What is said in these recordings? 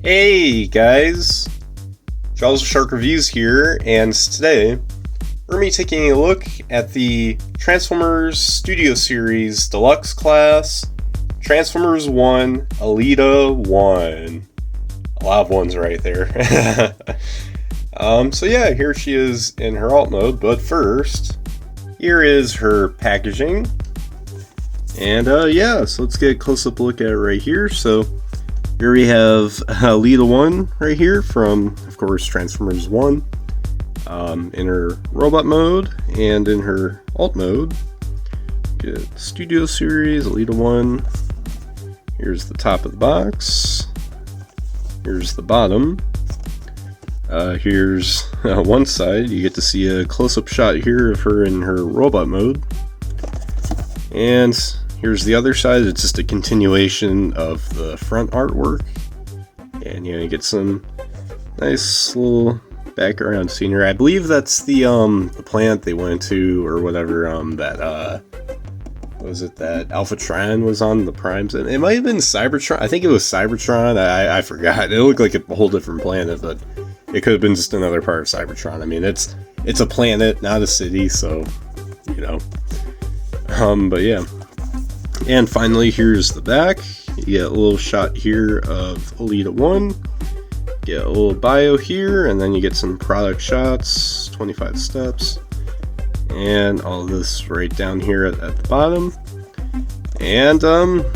Hey guys, JawsTheSharkReviews here, and today we're going to be taking a look at the Transformers Studio Series Deluxe class, Transformers 1, Elita-1. A lot of ones right there. So yeah, here she is in her alt mode, but first, here is her packaging. And yeah, so let's get a close-up look at it right here. So here we have Elita-1 right here from, of course, Transformers 1 in her robot mode and in her alt mode. Get Studio Series, Elita-1. Here's the top of the box. Here's the bottom. Here's one side. You get to see a close-up shot here of her in her robot mode. And here's the other side. It's just a continuation of the front artwork. And you get some nice little background scenery. I believe that's the planet they went to, or whatever, that what was it, that Alphatron was on, the Primes, and it might have been Cybertron. I think it was Cybertron. I forgot. It looked like a whole different planet, but it could have been just another part of Cybertron. I mean, it's a planet, not a city, so you know. But yeah. And finally, here's the back. You get a little shot here of Elita-1. Get a little bio here, and then you get some product shots, 25 steps, and all this right down here at the bottom. And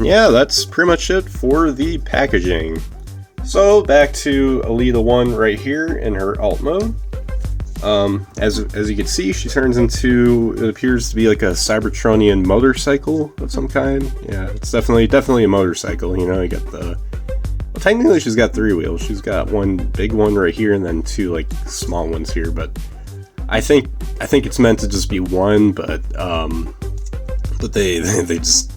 yeah, that's pretty much it for the packaging. So back to Elita-1 right here in her alt mode. As you can see, she turns into, it appears to be like a Cybertronian motorcycle of some kind. Yeah, it's definitely a motorcycle. You know, you got the, well, technically she's got 3 wheels. She's got one big one right here and then 2 like small ones here. But I think it's meant to just be one. But they just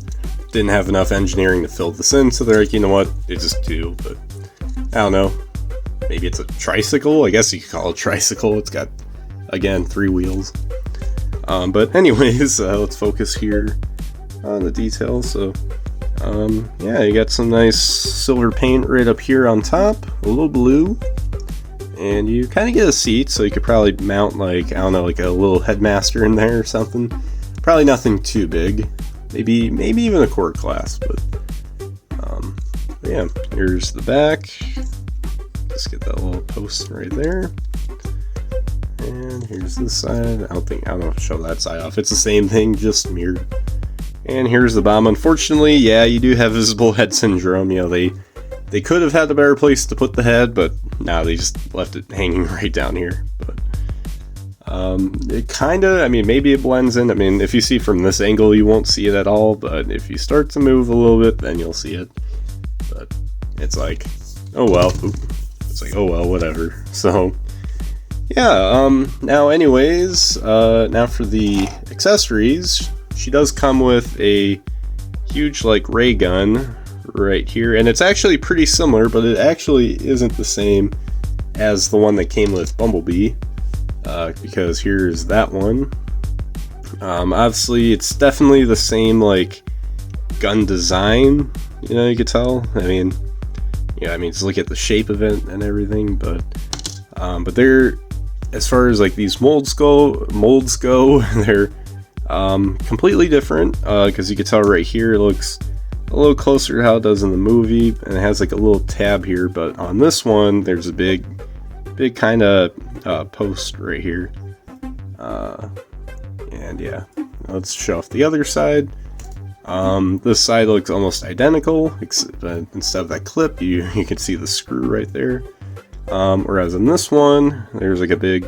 didn't have enough engineering to fill this in, so they're like, you know what, they just do. But I don't know. Maybe it's a tricycle? I guess you could call it a tricycle. It's got, again, 3 wheels. But anyways, let's focus here on the details. So, yeah, you got some nice silver paint right up here on top. A little blue. And you kind of get a seat, so you could probably mount, like, I don't know, like a little headmaster in there or something. Probably nothing too big. Maybe even a core class. But yeah, here's the back. Just get that little post right there. And here's this side. I don't know if show that side off. It's the same thing, just mirrored. And here's the bomb. Unfortunately, yeah, you do have visible head syndrome. You know, they could have had a better place to put the head, but no, they just left it hanging right down here. But it kinda, I mean, maybe it blends in. I mean, if you see from this angle, you won't see it at all, but if you start to move a little bit, then you'll see it. But it's like, oh well. It's like, oh well, whatever. So yeah, now anyways, now for the accessories, she does come with a huge like ray gun right here, and it's actually pretty similar, but it actually isn't the same as the one that came with Bumblebee, because here's that one. Obviously it's definitely the same like gun design, you know, you could tell. I mean, yeah, I mean, just look at the shape of it and everything, but they're, as far as like these molds go, they're completely different, because you can tell right here it looks a little closer to how it does in the movie, and it has like a little tab here, but on this one, there's a big kind of post right here, and yeah, let's show off the other side. This side looks almost identical, except instead of that clip, you can see the screw right there. Whereas in this one, there's like a big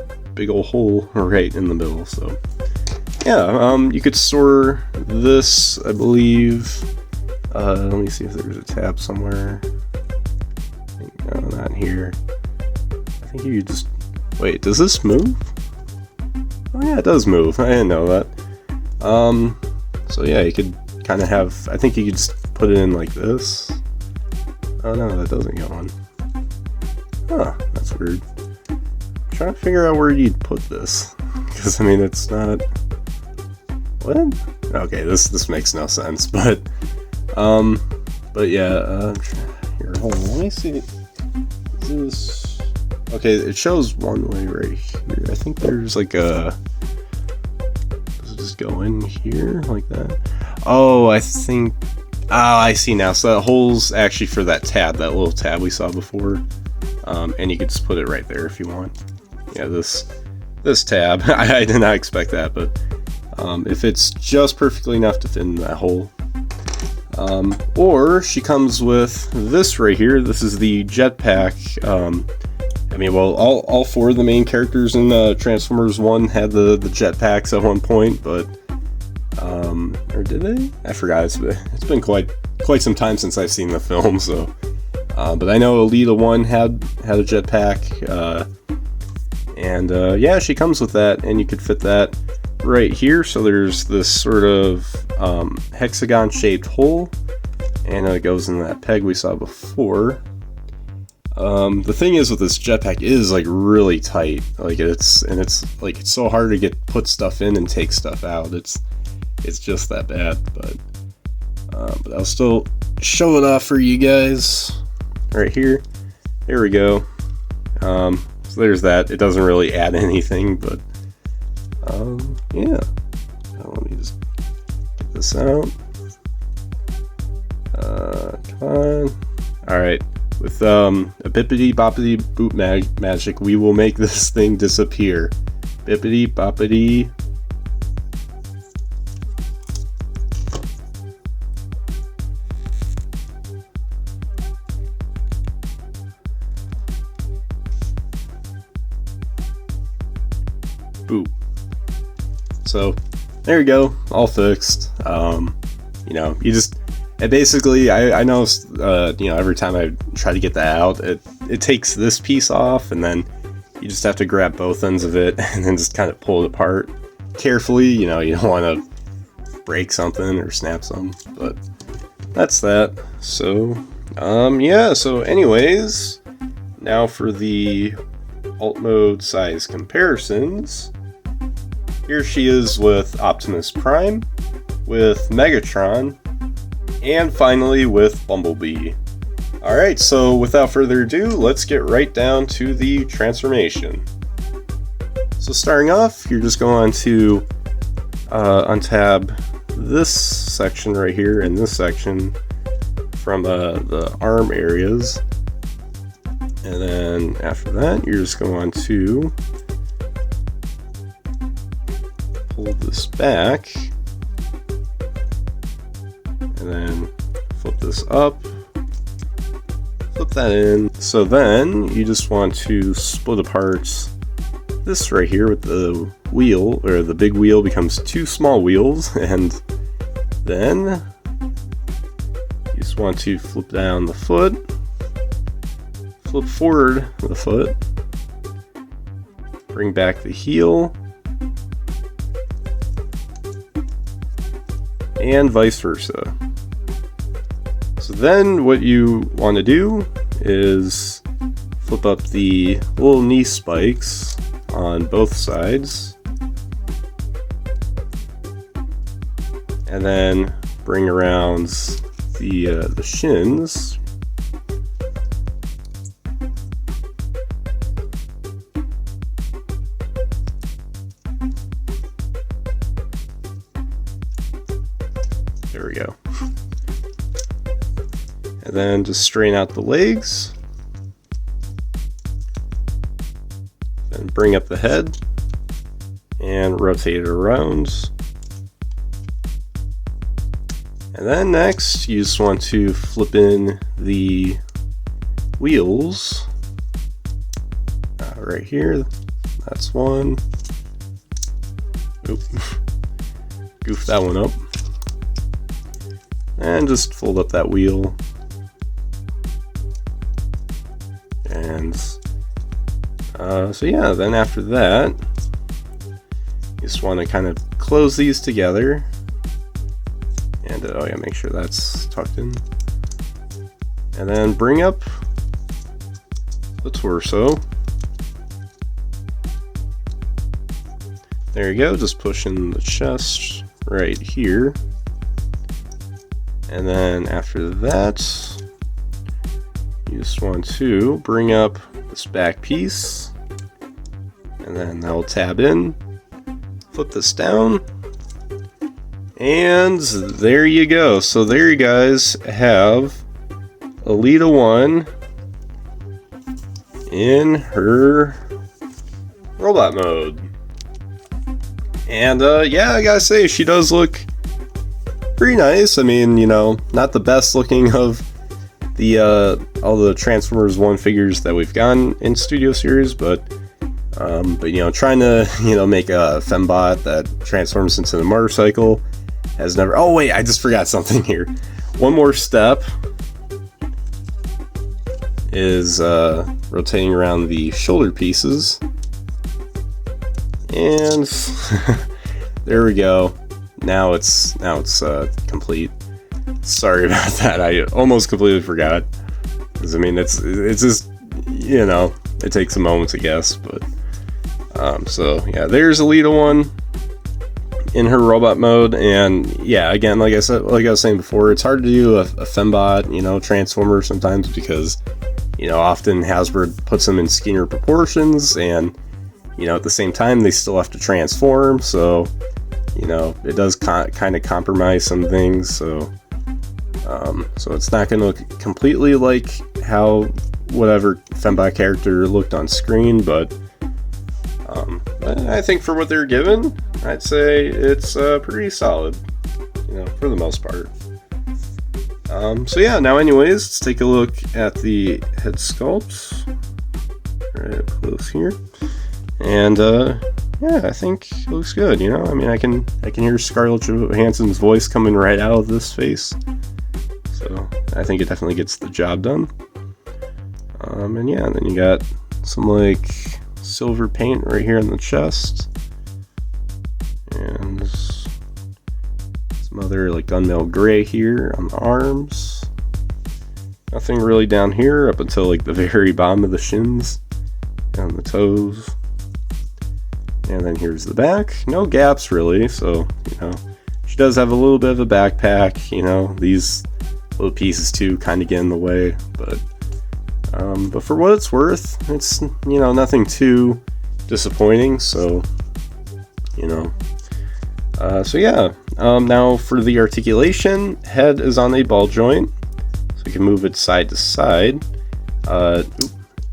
old hole right in the middle. So yeah, you could store this, I believe. Let me see if there's a tab somewhere. No, not here. I think you just, wait, does this move? Oh yeah, it does move. I didn't know that. So yeah, you could kind of have, I think you could just put it in like this. Oh no, that doesn't go on. Huh, that's weird. I'm trying to figure out where you'd put this, because I mean, it's not, what? Okay, this makes no sense, but yeah, here, hold on, let me see. this? Okay, it shows one way right here. I think there's like a... Does it just go in here like that? Oh, I think... Oh, I see now. So that hole's actually for that tab, that little tab we saw before. And you could just put it right there if you want. Yeah, this tab. I did not expect that, but if it's just perfectly enough to fit in that hole. Or she comes with this right here. This is the jetpack. I mean, well, all four of the main characters in Transformers 1 had the jetpacks at one point, but or did they? I forgot. It's been quite some time since I've seen the film, so. But I know Elita-1 had a jetpack, and yeah, she comes with that, and you could fit that right here. So there's this sort of hexagon-shaped hole, and it goes in that peg we saw before. The thing is with this jetpack is like really tight, like it's so hard to put stuff in and take stuff out. It's just that bad, but I'll still show it off for you guys right here. There we go. So there's that. It doesn't really add anything, but yeah. Let me just get this out. Come on. All right. With a bippity boppity boop magic, we will make this thing disappear. Bippity boppity. Boop. So there you go, all fixed. You know, you just basically I know you know, every time I try to get that out, it takes this piece off, and then you just have to grab both ends of it and then just kind of pull it apart carefully. You know, you don't want to break something or snap something, but that's that. So yeah, so anyways, now for the alt mode size comparisons. Here she is with Optimus Prime, with Megatron, and finally with Bumblebee. Alright, so without further ado, let's get right down to the transformation. So starting off, you're just going to untab this section right here and this section from the arm areas. And then after that, you're just going to pull this back, and then flip this up, flip that in. So then you just want to split apart this right here with the wheel, or the big wheel becomes two small wheels, and then you just want to flip down the foot, flip forward the foot, bring back the heel, and vice versa. So then what you want to do is flip up the little knee spikes on both sides, and then bring around the shins. There we go. And then just straighten out the legs. Then bring up the head and rotate it around. And then next, you just want to flip in the wheels. Right here, that's one. Oop. Goof that one up. And just fold up that wheel. And so yeah, then after that, you just want to kind of close these together. And oh yeah, make sure that's tucked in. And then bring up the torso. There you go, just push in the chest right here. And then after that, you you just want to bring up this back piece, and then that will tab in, flip this down, and there you go. So there you guys have Elita-1 in her robot mode. And yeah, I gotta say, she does look pretty nice. I mean, you know, not the best looking of the all the Transformers 1 figures that we've gotten in Studio Series, but you know, trying to, you know, make a fembot that transforms into the motorcycle has never... Oh wait, I just forgot something here. One more step is rotating around the shoulder pieces, and there we go. Now it's complete. Sorry about that. I almost completely forgot. Because I mean, it's just, you know, it takes a moment to guess, but so yeah, there's Elita-1 in her robot mode. And yeah, again, like I was saying before, it's hard to do a fembot, you know, transformer sometimes, because, you know, often Hasbro puts them in skinnier proportions, and, you know, at the same time they still have to transform, so, you know, it does kind of compromise some things. So so it's not going to look completely like how whatever fembot character looked on screen, but I think for what they're given, I'd say it's pretty solid, you know, for the most part. So yeah, now anyways, let's take a look at the head sculpt right up close here, and yeah, I think it looks good. You know, I mean, I can hear Scarlett Johansson's voice coming right out of this face, so I think it definitely gets the job done. And yeah, and then you got some like silver paint right here on the chest, and some other like gunmetal gray here on the arms. Nothing really down here up until like the very bottom of the shins and the toes. And then here's the back. No gaps really, so, you know, she does have a little bit of a backpack. You know, these little pieces too kind of get in the way, but for what it's worth, it's, you know, nothing too disappointing. So, you know, so yeah. Now for the articulation, head is on a ball joint, so you can move it side to side.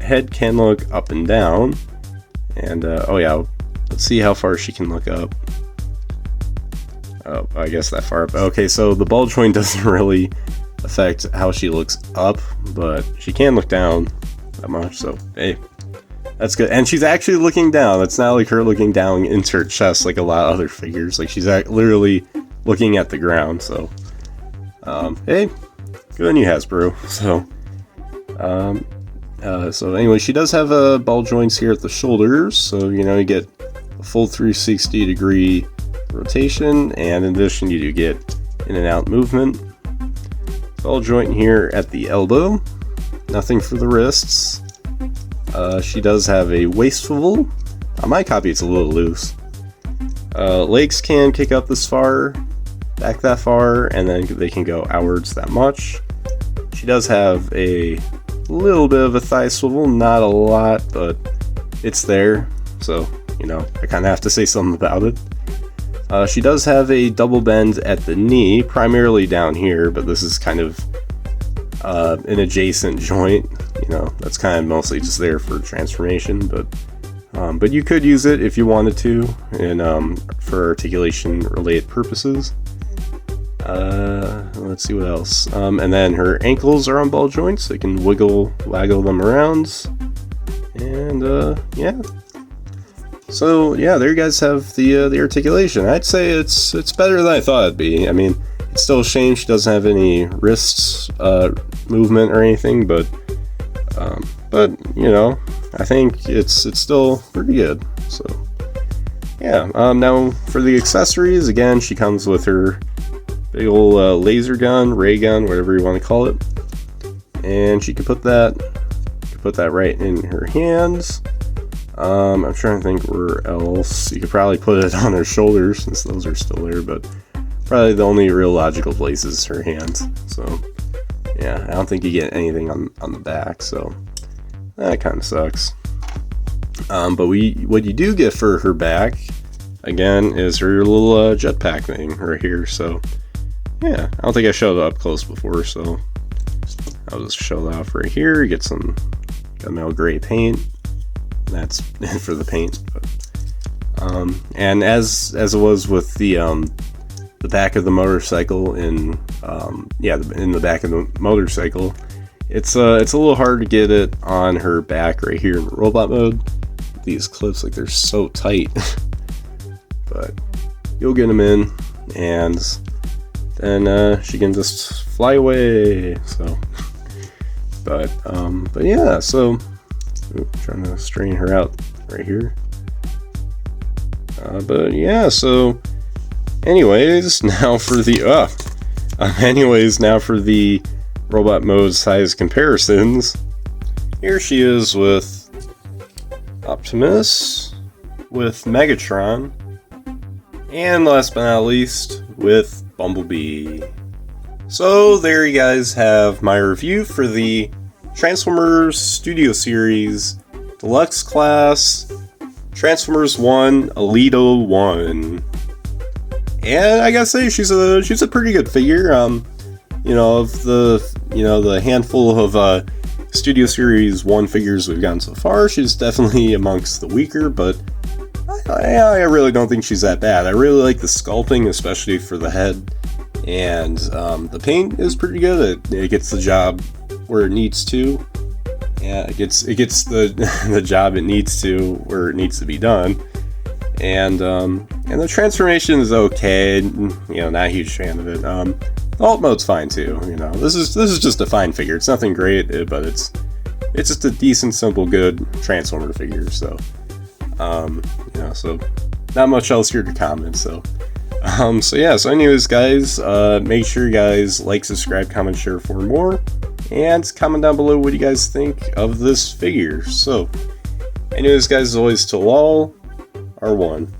Head can look up and down, and oh yeah, let's see how far she can look up. Oh, I guess that far up. Okay, so the ball joint doesn't really affect how she looks up, but she can look down that much, so hey, that's good. And she's actually looking down. It's not like her looking down into her chest like a lot of other figures. Like, she's literally looking at the ground, so hey, good on you, Hasbro. So anyway, she does have ball joints here at the shoulders, so, you know, you get a full 360 degree rotation, and in addition you do get in and out movement. Ball joint here at the elbow, nothing for the wrists. She does have a waist swivel. On my copy it's a little loose. Legs can kick up this far, back that far, and then they can go outwards that much. She does have a little bit of a thigh swivel, not a lot, but it's there, so, you know, I kind of have to say something about it. She does have a double bend at the knee, primarily down here, but this is kind of an adjacent joint, you know, that's kind of mostly just there for transformation, but you could use it if you wanted to, and for articulation related purposes. Let's see what else. And then her ankles are on ball joints, so you can waggle them around, and yeah. So yeah, there you guys have the articulation. I'd say it's better than I thought it'd be. I mean, it's still a shame she doesn't have any wrists movement or anything, but you know, I think it's still pretty good. So yeah. Now for the accessories, again, she comes with her big old laser gun, ray gun, whatever you want to call it, and she could put that right in her hands. I'm trying to think where else. You could probably put it on her shoulders since those are still there, but probably the only real logical place is her hands. So, yeah, I don't think you get anything on the back, so that kind of sucks. But what you do get for her back, again, is her little jetpack thing right here. So yeah, I don't think I showed it up close before, so I'll just show that off right here. You get some gunmetal gray paint. That's for the paint. But, and as it was with the back of the motorcycle in the back of the motorcycle, it's a little hard to get it on her back right here in robot mode. These clips, like, they're so tight. But you'll get them in, and then she can just fly away. So, but yeah. So, trying to straighten her out right here. But yeah. So, anyways, now for the robot mode size comparisons. Here she is with Optimus, with Megatron, and last but not least, with Bumblebee. So there you guys have my review for the Transformers Studio Series Deluxe Class Transformers 1 Elita-1. And I gotta say, she's a pretty good figure. Of the handful of Studio Series 1 figures we've gotten so far, she's definitely amongst the weaker, but I really don't think she's that bad. I really like the sculpting, especially for the head, and the paint is pretty good. It gets the job where it needs to. Yeah, it gets the job it needs to where it needs to be done. And the transformation is okay. Not a huge fan of it. Alt mode's fine too. This is just a fine figure. It's nothing great, but it's just a decent, simple, good Transformer figure. So, so not much else here to comment. So anyways, guys, make sure you guys like, subscribe, comment, share for more, and comment down below what you guys think of this figure. So, anyways, guys, as always, till all are one.